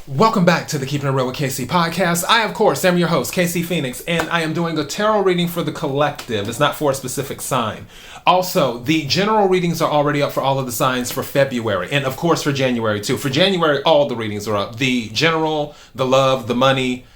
Welcome back to the Keeping It Real with KC podcast. I, of course, am your host, KC Phoenix, and I am doing a tarot reading for the collective. It's not for a specific sign. Also, the general readings are already up for all of the signs for February, and of course for January too. For January, all the readings are up. The general, the love, the money,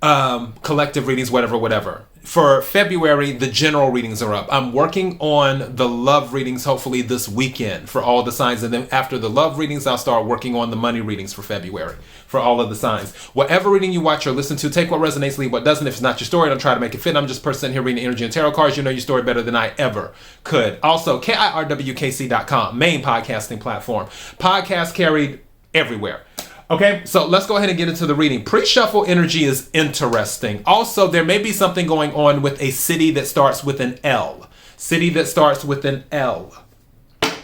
collective readings, whatever. For February, the general readings are up. I'm working on the love readings hopefully this weekend for all the signs. And then after the love readings, I'll start working on the money readings for February for all of the signs. Whatever reading you watch or listen to, take what resonates, leave what doesn't. If it's not your story, don't try to make it fit. I'm just a person here reading energy and tarot cards. You know your story better than I ever could. Also, KIRWKC.com, main podcasting platform. Podcast carried everywhere. Okay, so let's go ahead and get into the reading. Pre-shuffle energy is interesting. Also, there may be something going on with a city that starts with an L. City that starts with an L.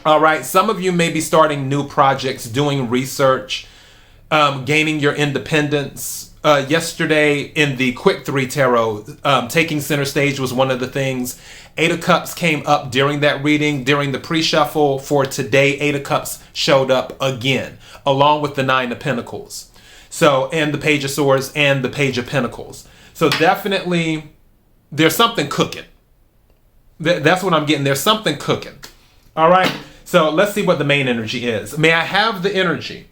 All right, some of you may be starting new projects, doing research, gaining your independence. Yesterday in the Quick 3 Tarot, taking center stage was one of the things. 8 of Cups came up during that reading. During the pre-shuffle for today, 8 of Cups showed up again, along with the 9 of Pentacles. So, and the Page of Swords and the Page of Pentacles. So definitely, there's something cooking. That's what I'm getting. There's something cooking. All right. So let's see what the main energy is. May I have the energy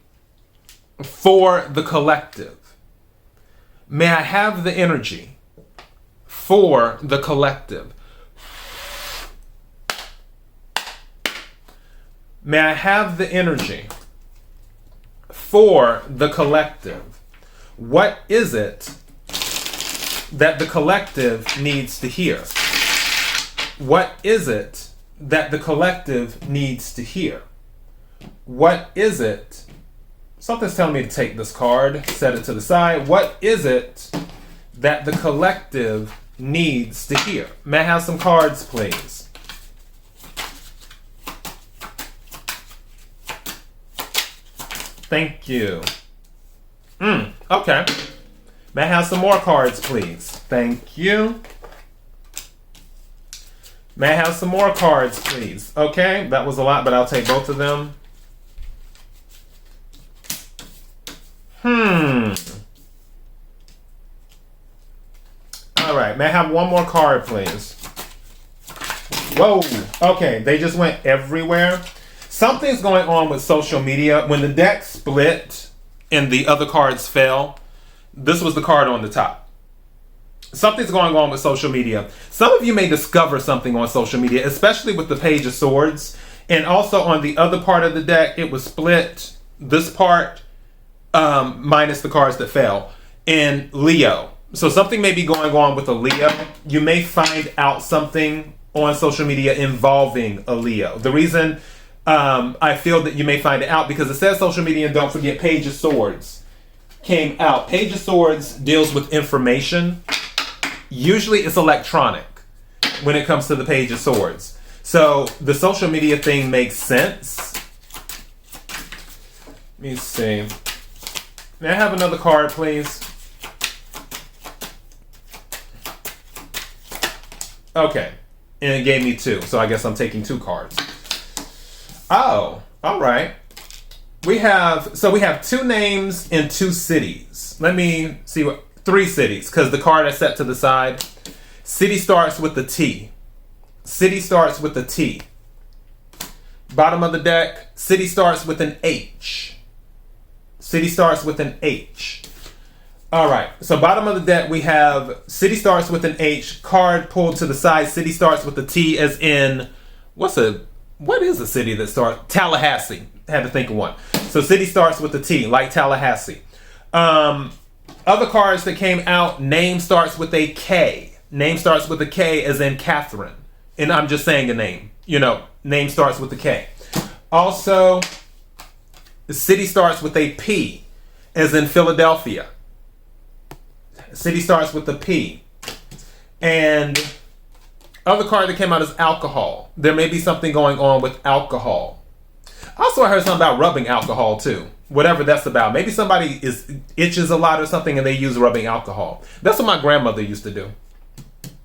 for the collective? May I have the energy for the collective? May I have the energy for the collective? What is it that the collective needs to hear? What is it that the collective needs to hear? What is it? Something's telling me to take this card, set it to the side. What is it that the collective needs to hear? May I have some cards, please? Thank you. Okay. May I have some more cards, please? Thank you. May I have some more cards, please? Okay, that was a lot, but I'll take both of them. All right, may I have one more card, please? Whoa, okay, they just went everywhere. Something's going on with social media. When the deck split and the other cards fell, this was the card on the top. Something's going on with social media. Some of you may discover something on social media, especially with the Page of Swords. And also on the other part of the deck, it was split. This part, minus the cards that fell, in Leo. So something may be going on with a Leo. You may find out something on social media involving a Leo. The reason I feel that you may find it out because it says social media, and don't forget Page of Swords came out. Page of Swords deals with information. Usually it's electronic when it comes to the Page of Swords. So the social media thing makes sense. Let me see. May I have another card, please? Okay. And it gave me 2, so I guess I'm taking 2 cards. Oh, all right. We have 2 names in 2 cities. Let me see 3 cities, because the card I set to the side. City starts with the T. City starts with the T. Bottom of the deck, city starts with an H. City starts with an H. All right, so bottom of the deck, we have city starts with an H, card pulled to the side. City starts with a T, as in, what is a city that starts? Tallahassee. Had to think of one. So city starts with a T, like Tallahassee. Other cards that came out, name starts with a K. Name starts with a K, as in Catherine. And I'm just saying a name. You know, name starts with a K. Also, the city starts with a P, as in Philadelphia. City starts with a P. And other card that came out is alcohol. There may be something going on with alcohol. Also, I heard something about rubbing alcohol too. Whatever that's about. Maybe somebody itches a lot or something and they use rubbing alcohol. That's what my grandmother used to do.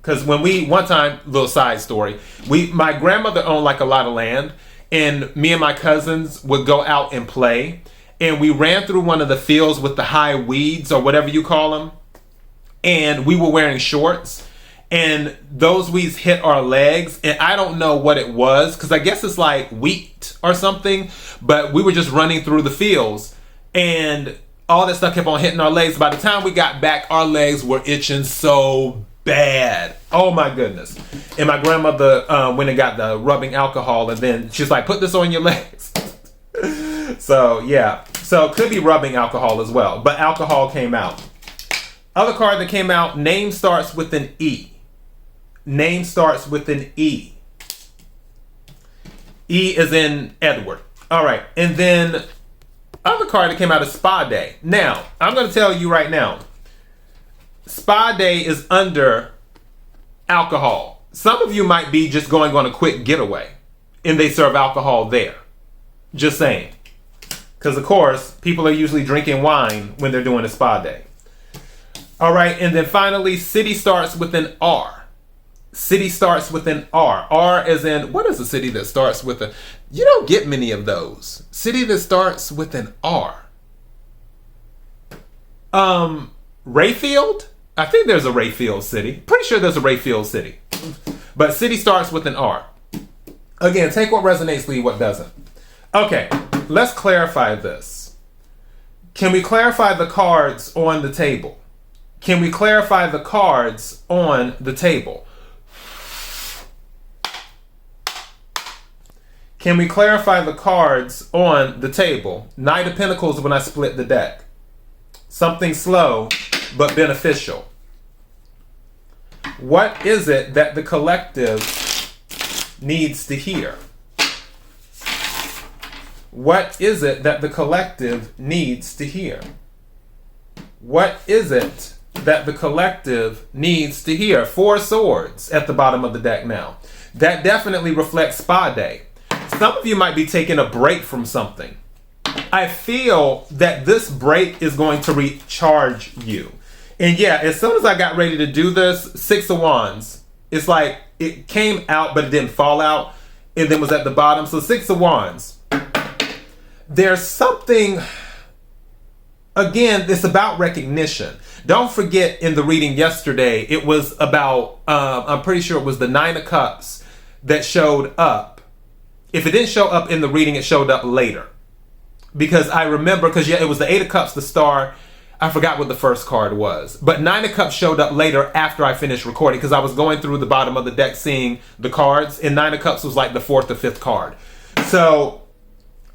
Because when one time, little side story, my grandmother owned like a lot of land, and me and my cousins would go out and play. and we ran through one of the fields with the high weeds or whatever you call them, and we were wearing shorts, and those weeds hit our legs, and I don't know what it was, because I guess it's like wheat or something, but we were just running through the fields, and all that stuff kept on hitting our legs. By the time we got back, our legs were itching so bad. Oh my goodness. And my grandmother went and got the rubbing alcohol, and then she's like, put this on your legs. So yeah, so it could be rubbing alcohol as well, but alcohol came out. Other card that came out, name starts with an E. Name starts with an E. E is in Edward. All right, and then other card that came out is Spa Day. Now, I'm going to tell you right now, Spa Day is under alcohol. Some of you might be just going on a quick getaway, and they serve alcohol there. Just saying. Because, of course, people are usually drinking wine when they're doing a Spa Day. All right, and then finally, city starts with an R. City starts with an R. R as in, what is a city that starts with a... You don't get many of those. City that starts with an R. Rayfield? I think there's a Rayfield city. Pretty sure there's a Rayfield city. But city starts with an R. Again, take what resonates, leave what doesn't. Okay, let's clarify this. Can we clarify the cards on the table? Can we clarify the cards on the table? Can we clarify the cards on the table? Knight of Pentacles when I split the deck. Something slow, but beneficial. What is it that the collective needs to hear? What is it that the collective needs to hear? What is it that the collective needs to hear? 4 swords at the bottom of the deck now. That definitely reflects Spa Day. Some of you might be taking a break from something. I feel that this break is going to recharge you. And yeah, as soon as I got ready to do this, 6 of Wands, it's like it came out, but it didn't fall out, and then was at the bottom. So 6 of Wands. There's something, again, it's about recognition. Don't forget in the reading yesterday, it was about, I'm pretty sure it was the 9 of Cups that showed up. If it didn't show up in the reading, it showed up later. Because I remember, because yeah, it was the 8 of Cups, the star. I forgot what the first card was. But 9 of Cups showed up later after I finished recording, because I was going through the bottom of the deck seeing the cards, and 9 of Cups was like the 4th or 5th card. So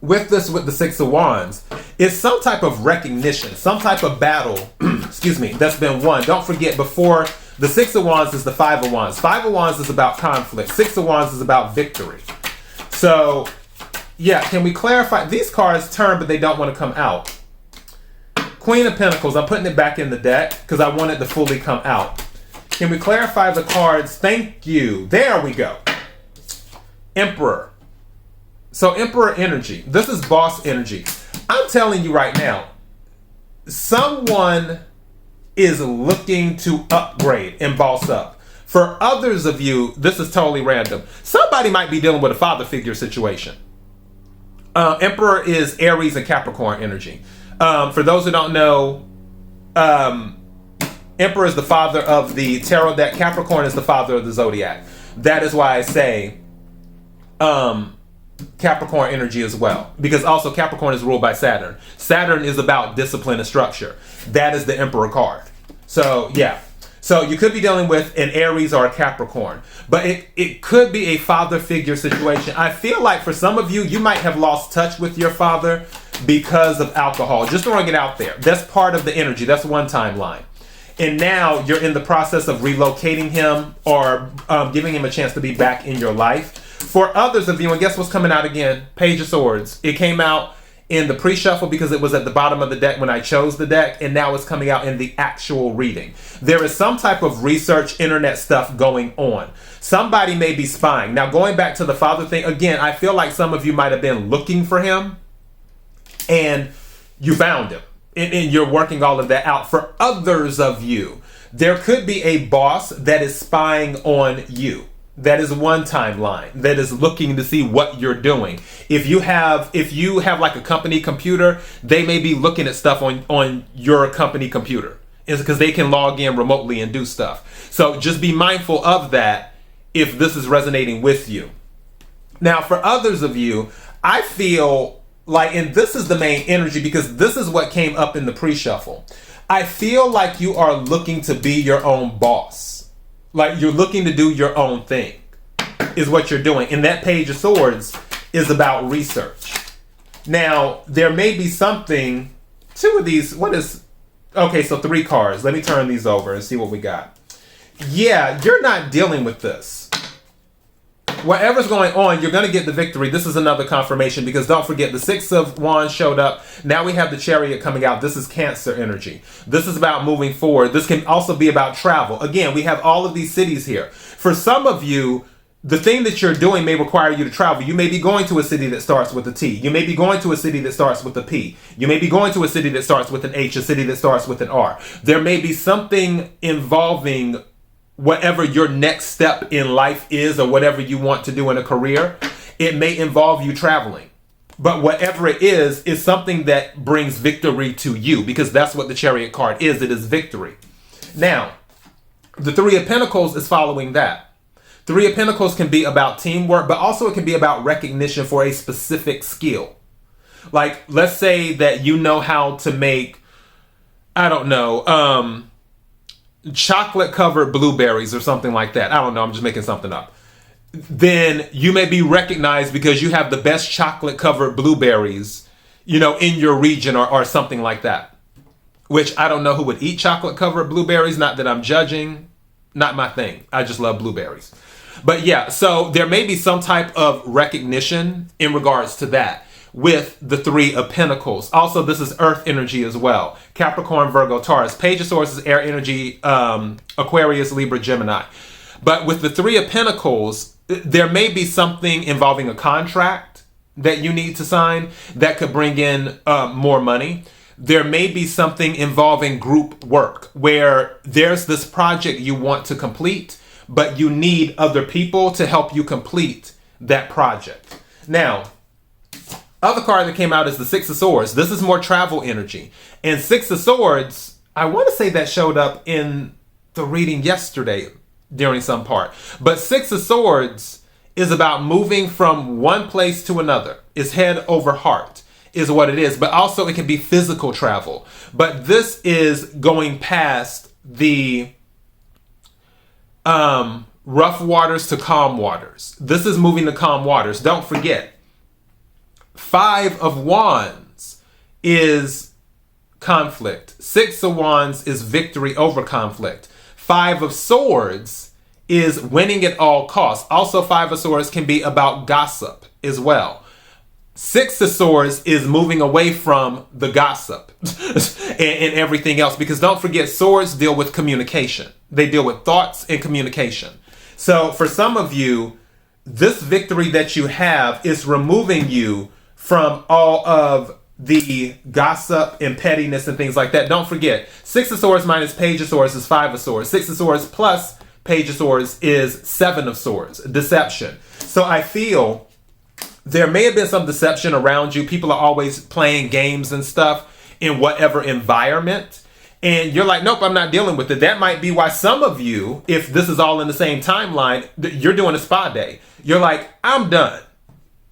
with this, with the 6 of Wands, it's some type of recognition, some type of battle, excuse me, that's been won. Don't forget, before the 6 of Wands is the 5 of Wands. 5 of Wands is about conflict. 6 of Wands is about victory. So, yeah, can we clarify? These cards turn, but they don't want to come out. Queen of Pentacles, I'm putting it back in the deck because I want it to fully come out. Can we clarify the cards? Thank you. There we go. Emperor. So, Emperor energy. This is boss energy. I'm telling you right now, someone is looking to upgrade and boss up. For others of you, this is totally random. Somebody might be dealing with a father figure situation. Emperor is Aries and Capricorn energy. For those who don't know, Emperor is the father of the tarot deck. Capricorn is the father of the zodiac. That is why I say Capricorn energy as well. Because also Capricorn is ruled by Saturn. Saturn is about discipline and structure. That is the Emperor card. So, yeah. So you could be dealing with an Aries or a Capricorn, but it could be a father figure situation. I feel like for some of you, you might have lost touch with your father because of alcohol. Just throwing it out there. That's part of the energy. That's one timeline. And now you're in the process of relocating him or giving him a chance to be back in your life. For others of you, and guess what's coming out again? Page of Swords. It came out in the pre-shuffle because it was at the bottom of the deck when I chose the deck, and now it's coming out in the actual reading. There is some type of research, internet stuff going on. Somebody may be spying. Now, going back to the father thing, again, I feel like some of you might have been looking for him, and you found him, and you're working all of that out. For others of you, there could be a boss that is spying on you. That is one timeline that is looking to see what you're doing. If you have like a company computer, they may be looking at stuff on your company computer. It's because they can log in remotely and do stuff. So just be mindful of that if this is resonating with you. Now, for others of you, I feel like, and this is the main energy because this is what came up in the pre-shuffle. I feel like you are looking to be your own boss. Like you're looking to do your own thing is what you're doing. And that Page of Swords is about research. Now, there may be something, two of these, okay, so 3 cards. Let me turn these over and see what we got. Yeah, you're not dealing with this. Whatever's going on, you're going to get the victory. This is another confirmation because don't forget the 6 of Wands showed up. Now we have the Chariot coming out. This is Cancer energy. This is about moving forward. This can also be about travel. Again, we have all of these cities here. For some of you, the thing that you're doing may require you to travel. You may be going to a city that starts with a T. You may be going to a city that starts with a P. You may be going to a city that starts with an H, a city that starts with an R. There may be something involving whatever your next step in life is or whatever you want to do in a career. It may involve you traveling. But whatever it is something that brings victory to you because that's what the Chariot card is. It is victory. Now, the 3 of Pentacles is following that. 3 of Pentacles can be about teamwork, but also it can be about recognition for a specific skill. Like, let's say that you know how to make, I don't know, chocolate covered blueberries or something like that. I don't know. I'm just making something up. Then you may be recognized because you have the best chocolate covered blueberries, in your region or something like that. Which I don't know who would eat chocolate covered blueberries. Not that I'm judging. Not my thing. I just love blueberries. But yeah, so there may be some type of recognition in regards to that with the 3 of Pentacles. Also, this is Earth energy as well. Capricorn, Virgo, Taurus. Page of Swords is air energy, Aquarius, Libra, Gemini. But with the 3 of Pentacles, there may be something involving a contract that you need to sign that could bring in more money. There may be something involving group work where there's this project you want to complete, but you need other people to help you complete that project. Now, other card that came out is the 6 of Swords. This is more travel energy. And 6 of Swords, I want to say that showed up in the reading yesterday during some part. But 6 of Swords is about moving from one place to another. It's head over heart is what it is. But also it can be physical travel. But this is going past the rough waters to calm waters. This is moving to calm waters. Don't forget, 5 of Wands is conflict. 6 of Wands is victory over conflict. 5 of Swords is winning at all costs. Also, 5 of Swords can be about gossip as well. 6 of Swords is moving away from the gossip and everything else. Because don't forget, swords deal with communication. They deal with thoughts and communication. So for some of you, this victory that you have is removing you from all of the gossip and pettiness and things like that. Don't forget, 6 of Swords minus Page of Swords is 5 of Swords. 6 of Swords plus Page of Swords is 7 of Swords. Deception. So I feel there may have been some deception around you. People are always playing games and stuff in whatever environment. And you're like, nope, I'm not dealing with it. That might be why some of you, if this is all in the same timeline, you're doing a spa day. You're like, I'm done.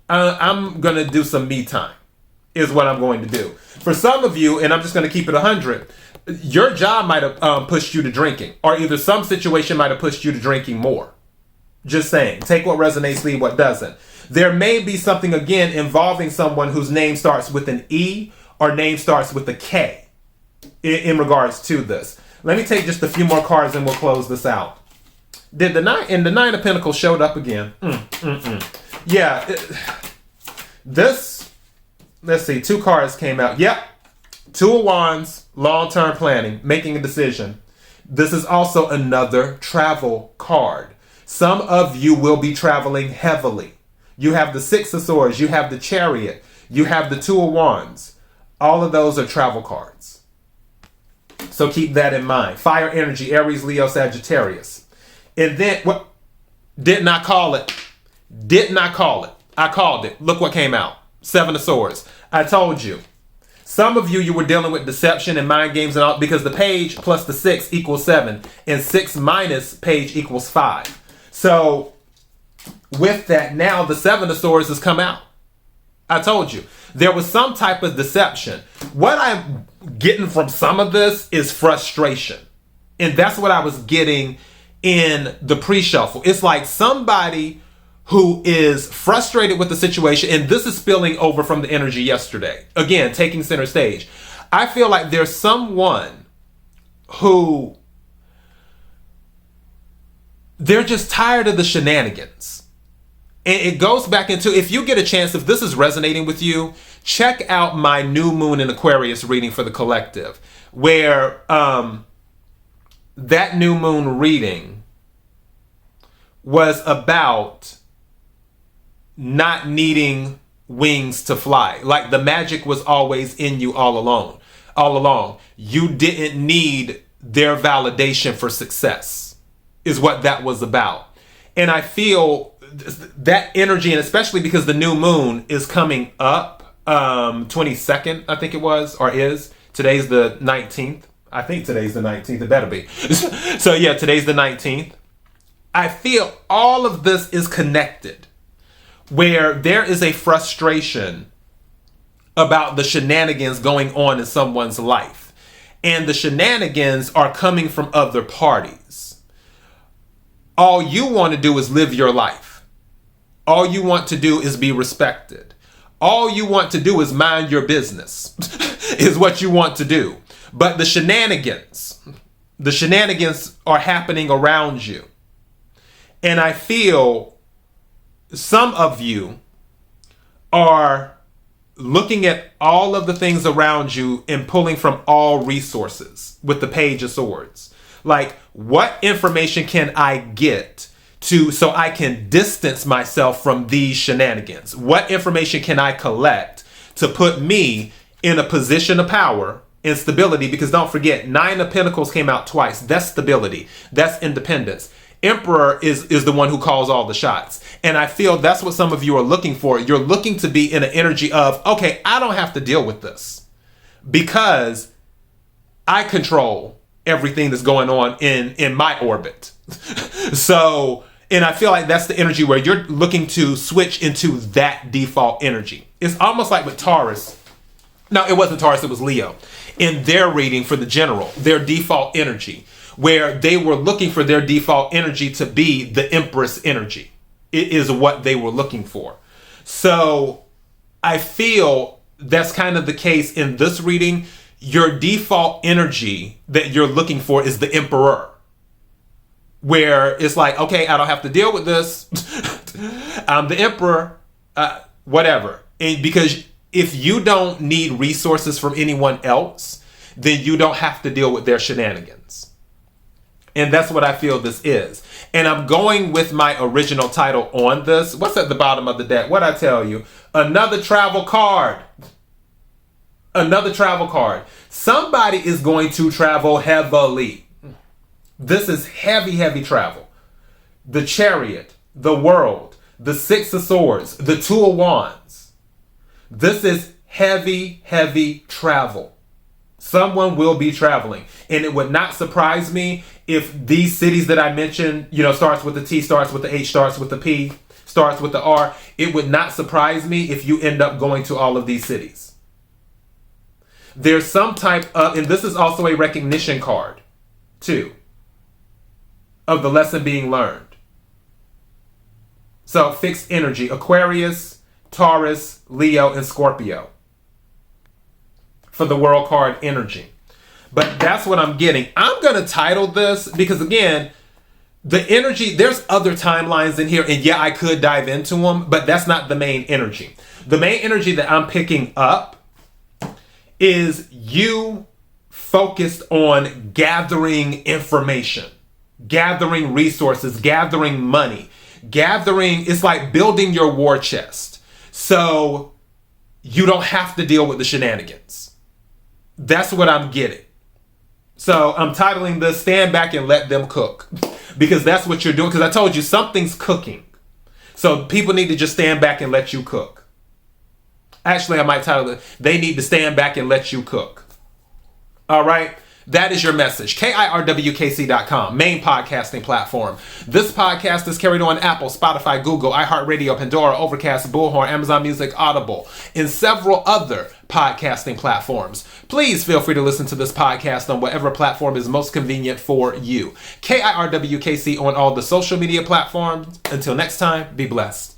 I'm going to do some me time is what I'm going to do. For some of you, and I'm just going to keep it 100, your job might have pushed you to drinking, or either some situation might have pushed you to drinking more. Just saying, take what resonates, leave what doesn't. There may be something, again, involving someone whose name starts with an E or name starts with a K in regards to this. Let me take just a few more cards and we'll close this out. Did the 9 of Pentacles showed up again? Yeah, this, let's see, 2 cards came out. Yep, 2 of Wands, long-term planning, making a decision. This is also another travel card. Some of you will be traveling heavily. You have the 6 of Swords, you have the Chariot, you have the 2 of Wands. All of those are travel cards. So keep that in mind. Fire energy, Aries, Leo, Sagittarius. And then, what? Did not call it. Did not call it. I called it. Look what came out. Seven of Swords. I told you. Some of you were dealing with deception and mind games and all, because the page plus the 6 equals 7 and 6 minus page equals 5. So with that, now the Seven of Swords has come out. I told you. There was some type of deception. What I'm getting from some of this is frustration. And that's what I was getting in the pre-shuffle. It's like somebody who is frustrated with the situation, and this is spilling over from the energy yesterday. Again, taking center stage. I feel like there's someone who they're just tired of the shenanigans. And it goes back into, if you get a chance, if this is resonating with you, check out my new moon in Aquarius reading for the collective, where that new moon reading was about not needing wings to fly. Like the magic was always in you all along. You didn't need their validation for success is what that was about. And I feel that energy, and especially because the new moon is coming up 22nd, I think it was, or is. Today's the 19th. I think today's the 19th. It better be. So yeah, today's the 19th. I feel all of this is connected, where there is a frustration about the shenanigans going on in someone's life. And the shenanigans are coming from other parties. All you want to do is live your life. All you want to do is be respected. All you want to do is mind your business, is what you want to do. But the shenanigans are happening around you. And I feel some of you are looking at all of the things around you and pulling from all resources with the Page of Swords. Like, what information can I get so I can distance myself from these shenanigans? What information can I collect to put me in a position of power and stability? Because don't forget, 9 of Pentacles came out twice. That's stability. That's independence. Emperor is the one who calls all the shots. And I feel that's what some of you are looking for. You're looking to be in an energy of, okay, I don't have to deal with this because I control everything that's going on in my orbit. So, and I feel like that's the energy where you're looking to switch into that default energy. It's almost like with Taurus. No, it wasn't Taurus, it was Leo. In their reading for the general, their default energy, where they were looking for their default energy to be the Empress energy. It is what they were looking for. So I feel that's kind of the case in this reading. Your default energy that you're looking for is the Emperor, where it's like, okay, I don't have to deal with this. I'm the Emperor, whatever. And because if you don't need resources from anyone else, then you don't have to deal with their shenanigans. And that's what I feel this is. And I'm going with my original title on this. What's at the bottom of the deck? What'd I tell you? Another travel card. Another travel card. Somebody is going to travel heavily. This is heavy, heavy travel. The Chariot, the World, the Six of Swords, the Two of Wands. This is heavy, heavy travel. Someone will be traveling. And it would not surprise me if these cities that I mentioned, starts with the T, starts with the H, starts with the P, starts with the R. It would not surprise me if you end up going to all of these cities. There's some type of, and this is also a recognition card, too, of the lesson being learned. So fixed energy, Aquarius, Taurus, Leo, and Scorpio for the world card energy. But that's what I'm getting. I'm going to title this because, again, the energy, there's other timelines in here. And yeah, I could dive into them, but that's not the main energy. The main energy that I'm picking up is you focused on gathering information, gathering resources, gathering money, it's like building your war chest. So you don't have to deal with the shenanigans. That's what I'm getting. So I'm titling this, Stand Back and Let Them Cook. because that's what you're doing. Because I told you something's cooking. So people need to just stand back and let you cook. Actually, I might title it, they need to stand back and let you cook. All right? That is your message. KIRWKC.com, main podcasting platform. This podcast is carried on Apple, Spotify, Google, iHeartRadio, Pandora, Overcast, Bullhorn, Amazon Music, Audible, and several other podcasting platforms. Please feel free to listen to this podcast on whatever platform is most convenient for you. KIRWKC on all the social media platforms. Until next time, be blessed.